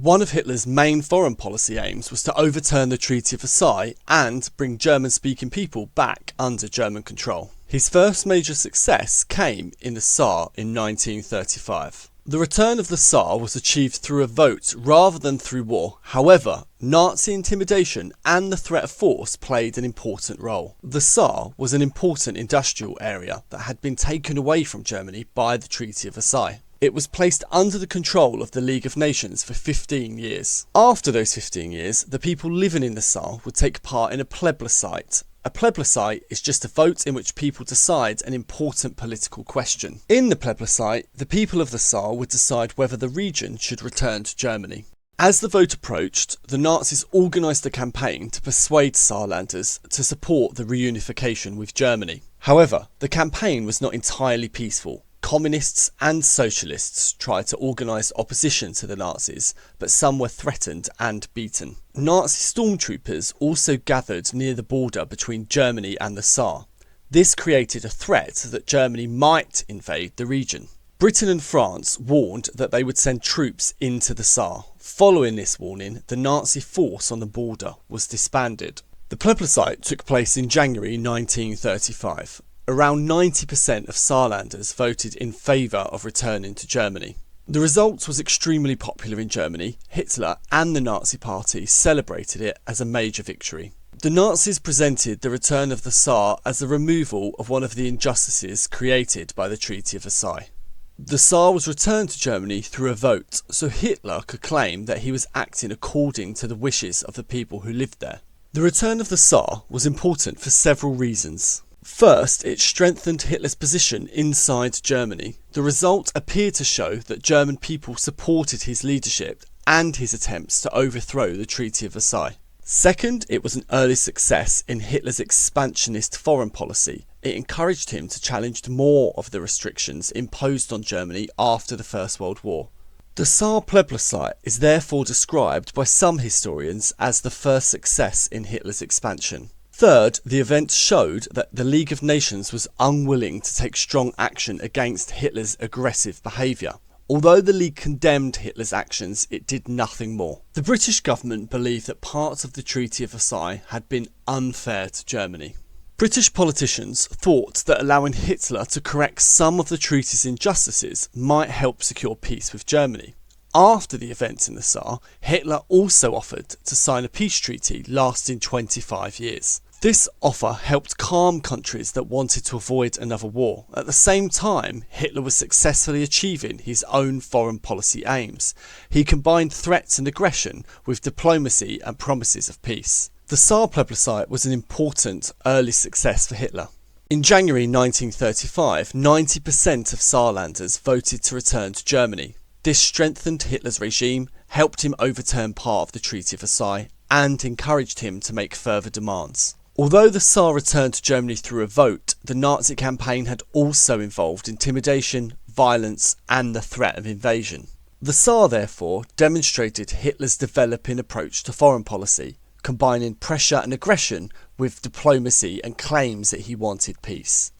One of Hitler's main foreign policy aims was to overturn the Treaty of Versailles and bring German-speaking people back under German control. His first major success came in the Saar in 1935. The return of the Saar was achieved through a vote rather than through war. However, Nazi intimidation and the threat of force played an important role. The Saar was an important industrial area that had been taken away from Germany by the Treaty of Versailles. It was placed under the control of the League of Nations for 15 years. After those 15 years, the people living in the Saar would take part in a plebiscite. A plebiscite is just a vote in which people decide an important political question. In the plebiscite, the people of the Saar would decide whether the region should return to Germany. As the vote approached, the Nazis organised a campaign to persuade Saarlanders to support the reunification with Germany. However, the campaign was not entirely peaceful. Communists and socialists tried to organise opposition to the Nazis, but some were threatened and beaten. Nazi stormtroopers also gathered near the border between Germany and the Saar. This created a threat that Germany might invade the region. Britain and France warned that they would send troops into the Saar. Following this warning, the Nazi force on the border was disbanded. The plebiscite took place in January 1935. Around 90% of Saarlanders voted in favour of returning to Germany. The result was extremely popular in Germany. Hitler and the Nazi Party celebrated it as a major victory. The Nazis presented the return of the Saar as the removal of one of the injustices created by the Treaty of Versailles. The Saar was returned to Germany through a vote, so Hitler could claim that he was acting according to the wishes of the people who lived there. The return of the Saar was important for several reasons. First, it strengthened Hitler's position inside Germany. The result appeared to show that German people supported his leadership and his attempts to overthrow the Treaty of Versailles. Second, it was an early success in Hitler's expansionist foreign policy. It encouraged him to challenge more of the restrictions imposed on Germany after the First World War. The Saar Plebiscite is therefore described by some historians as the first success in Hitler's expansion. Third, the event showed that the League of Nations was unwilling to take strong action against Hitler's aggressive behaviour. Although the League condemned Hitler's actions, it did nothing more. The British government believed that parts of the Treaty of Versailles had been unfair to Germany. British politicians thought that allowing Hitler to correct some of the treaty's injustices might help secure peace with Germany. After the events in the Saar, Hitler also offered to sign a peace treaty lasting 25 years. This offer helped calm countries that wanted to avoid another war. At the same time, Hitler was successfully achieving his own foreign policy aims. He combined threats and aggression with diplomacy and promises of peace. The Saar Plebiscite was an important early success for Hitler. In January 1935, 90% of Saarlanders voted to return to Germany. This strengthened Hitler's regime, helped him overturn part of the Treaty of Versailles, and encouraged him to make further demands. Although the Saar returned to Germany through a vote, the Nazi campaign had also involved intimidation, violence, and the threat of invasion. The Saar, therefore, demonstrated Hitler's developing approach to foreign policy, combining pressure and aggression with diplomacy and claims that he wanted peace.